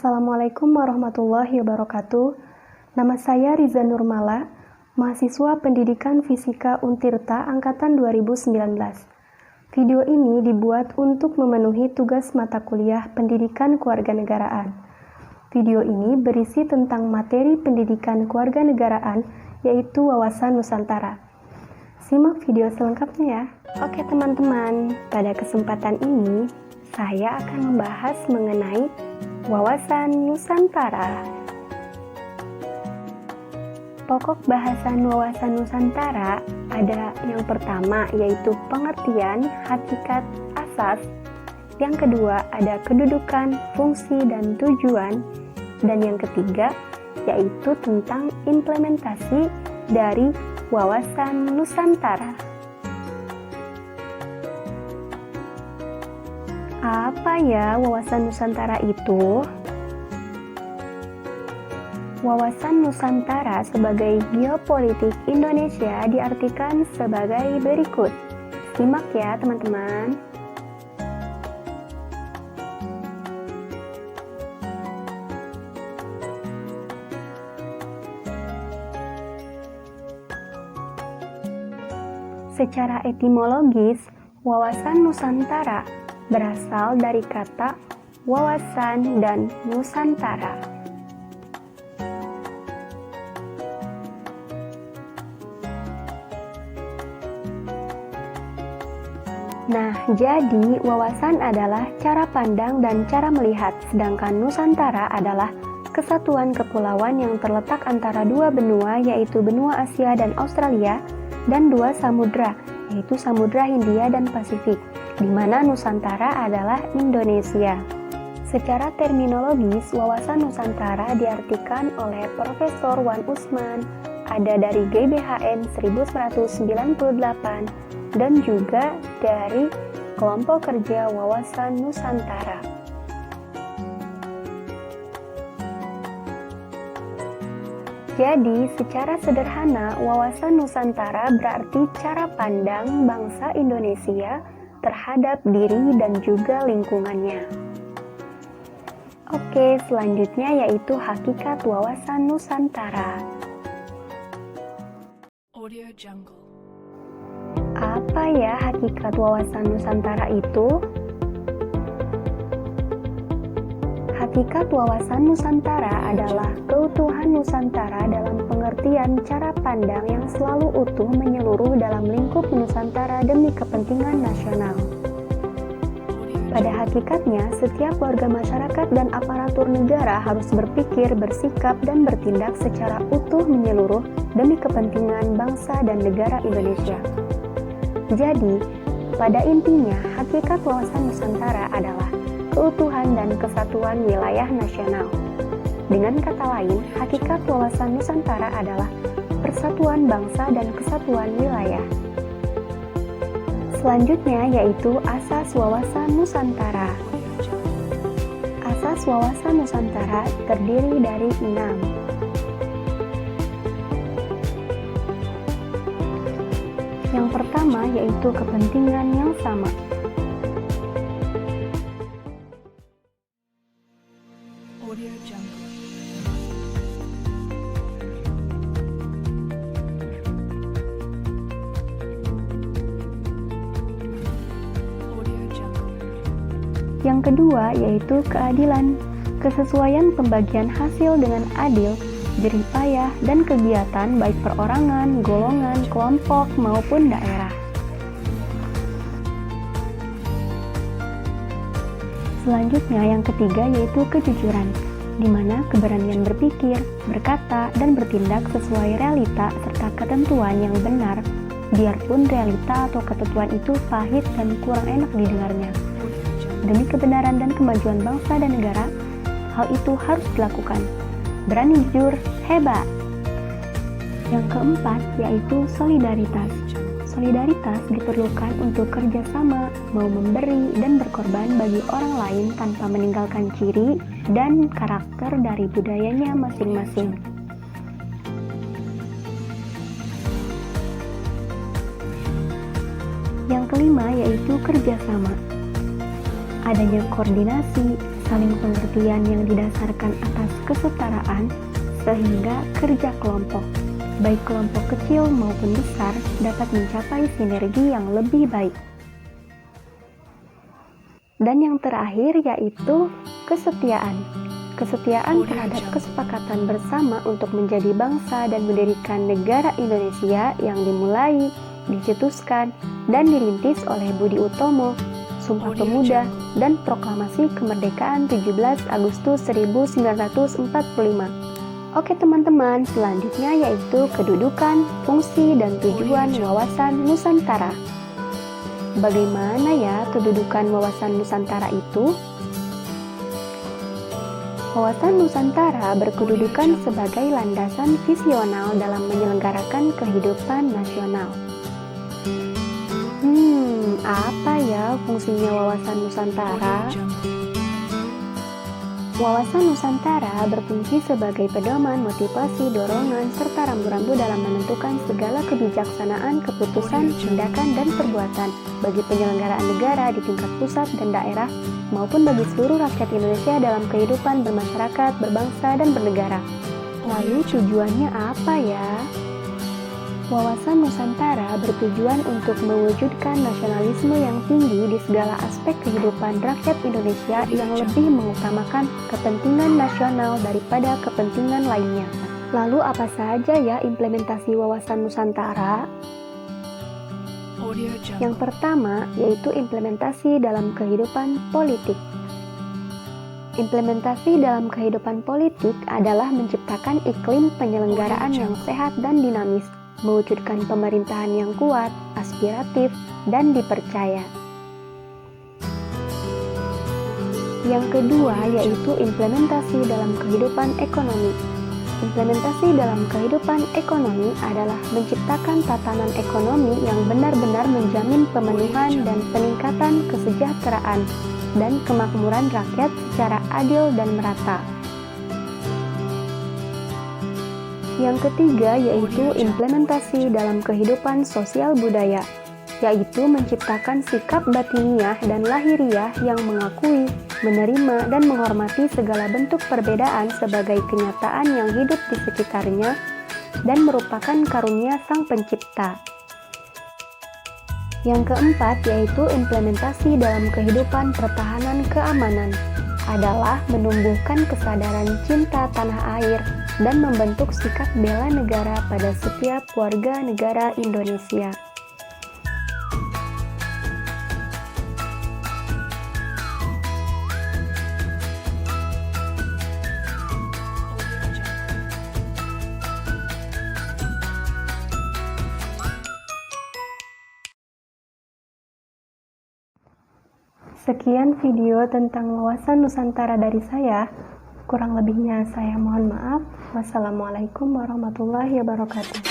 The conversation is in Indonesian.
Assalamualaikum warahmatullahi wabarakatuh. Nama saya Riza Nurmala, mahasiswa Pendidikan Fisika Untirta Angkatan 2019. Video ini dibuat untuk memenuhi tugas mata kuliah Pendidikan Kewarganegaraan. Video ini berisi tentang materi pendidikan kewarganegaraan, yaitu wawasan Nusantara. Simak video selengkapnya ya. Oke teman-teman, pada kesempatan ini saya akan membahas mengenai wawasan Nusantara. Pokok bahasan wawasan Nusantara ada yang pertama yaitu pengertian, hakikat, asas. Yang kedua ada kedudukan, fungsi, dan tujuan. Dan yang ketiga yaitu tentang implementasi dari wawasan Nusantara. Apa ya wawasan Nusantara itu? Wawasan Nusantara sebagai geopolitik Indonesia diartikan sebagai berikut. Simak ya teman-teman. Secara etimologis, wawasan Nusantara berasal dari kata wawasan dan Nusantara. Nah, jadi wawasan adalah cara pandang dan cara melihat, sedangkan Nusantara adalah kesatuan kepulauan yang terletak antara dua benua, yaitu benua Asia dan Australia, dan dua samudra, yaitu Samudra Hindia dan Pasifik, di mana Nusantara adalah Indonesia. Secara terminologis, wawasan Nusantara diartikan oleh Profesor Wan Usman, ada dari GBHN 1998, dan juga dari Kelompok Kerja Wawasan Nusantara. Jadi, secara sederhana, wawasan Nusantara berarti cara pandang bangsa Indonesia terhadap diri dan juga lingkungannya. Oke, selanjutnya yaitu hakikat wawasan Nusantara. Audio Jungle. Apa ya hakikat wawasan Nusantara itu? Hakikat wawasan Nusantara adalah keutuhan Nusantara dalam pengertian cara pandang yang selalu utuh menyeluruh dalam lingkup Nusantara demi kepentingan nasional. Pada hakikatnya, setiap warga masyarakat dan aparatur negara harus berpikir, bersikap, dan bertindak secara utuh menyeluruh demi kepentingan bangsa dan negara Indonesia. Jadi, pada intinya, hakikat wawasan Nusantara adalah keutuhan dan kesatuan wilayah nasional. Dengan kata lain, hakikat wawasan Nusantara adalah persatuan bangsa dan kesatuan wilayah. Selanjutnya yaitu asas wawasan Nusantara. Asas wawasan Nusantara terdiri dari 6. Yang pertama yaitu kepentingan yang sama. Audio Jungle. Audio Jungle. Yang kedua yaitu keadilan, kesesuaian pembagian hasil dengan adil, jerih payah, dan kegiatan baik perorangan, golongan, kelompok, maupun daerah. Selanjutnya yang ketiga yaitu kejujuran, di mana keberanian berpikir, berkata, dan bertindak sesuai realita serta ketentuan yang benar, biarpun realita atau ketentuan itu pahit dan kurang enak didengarnya. Demi kebenaran dan kemajuan bangsa dan negara, hal itu harus dilakukan. Berani jujur, hebat. Yang keempat yaitu solidaritas. Solidaritas diperlukan untuk kerjasama, mau memberi dan berkorban bagi orang lain tanpa meninggalkan ciri dan karakter dari budayanya masing-masing. Yang kelima yaitu kerjasama. Adanya koordinasi, saling pengertian yang didasarkan atas kesetaraan, sehingga kerja kelompok, baik kelompok kecil maupun besar, dapat mencapai sinergi yang lebih baik. Dan yang terakhir yaitu kesetiaan. Kesetiaan terhadap kesepakatan bersama untuk menjadi bangsa dan mendirikan negara Indonesia yang dimulai, dicetuskan, dan dirintis oleh Budi Utomo, Sumpah Pemuda, dan Proklamasi Kemerdekaan 17 Agustus 1945. Oke teman-teman, selanjutnya yaitu kedudukan, fungsi, dan tujuan wawasan Nusantara. Bagaimana ya kedudukan wawasan Nusantara itu? Wawasan Nusantara berkedudukan sebagai landasan visional dalam menyelenggarakan kehidupan nasional. Apa ya fungsinya wawasan Nusantara? Wawasan Nusantara berfungsi sebagai pedoman, motivasi, dorongan, serta rambu-rambu dalam menentukan segala kebijaksanaan, keputusan, tindakan, dan perbuatan bagi penyelenggaraan negara di tingkat pusat dan daerah, maupun bagi seluruh rakyat Indonesia dalam kehidupan bermasyarakat, berbangsa, dan bernegara. Lalu tujuannya apa ya? Wawasan Nusantara bertujuan untuk mewujudkan nasionalisme yang tinggi di segala aspek kehidupan rakyat Indonesia yang lebih mengutamakan kepentingan nasional daripada kepentingan lainnya. Lalu apa saja ya implementasi wawasan Nusantara? Yang pertama yaitu implementasi dalam kehidupan politik. Implementasi dalam kehidupan politik adalah menciptakan iklim penyelenggaraan yang sehat dan dinamis, mewujudkan pemerintahan yang kuat, aspiratif, dan dipercaya. Yang kedua yaitu implementasi dalam kehidupan ekonomi. Implementasi dalam kehidupan ekonomi adalah menciptakan tatanan ekonomi yang benar-benar menjamin pemenuhan dan peningkatan kesejahteraan dan kemakmuran rakyat secara adil dan merata. Yang ketiga yaitu implementasi dalam kehidupan sosial budaya, yaitu menciptakan sikap batiniah dan lahiriah yang mengakui, menerima, dan menghormati segala bentuk perbedaan sebagai kenyataan yang hidup di sekitarnya dan merupakan karunia Sang Pencipta. Yang keempat yaitu implementasi dalam kehidupan pertahanan keamanan, adalah menumbuhkan kesadaran cinta tanah air dan membentuk sikap bela negara pada setiap warga negara Indonesia. Sekian video tentang wawasan Nusantara dari saya. Kurang lebihnya saya mohon maaf. Wassalamualaikum warahmatullahi wabarakatuh.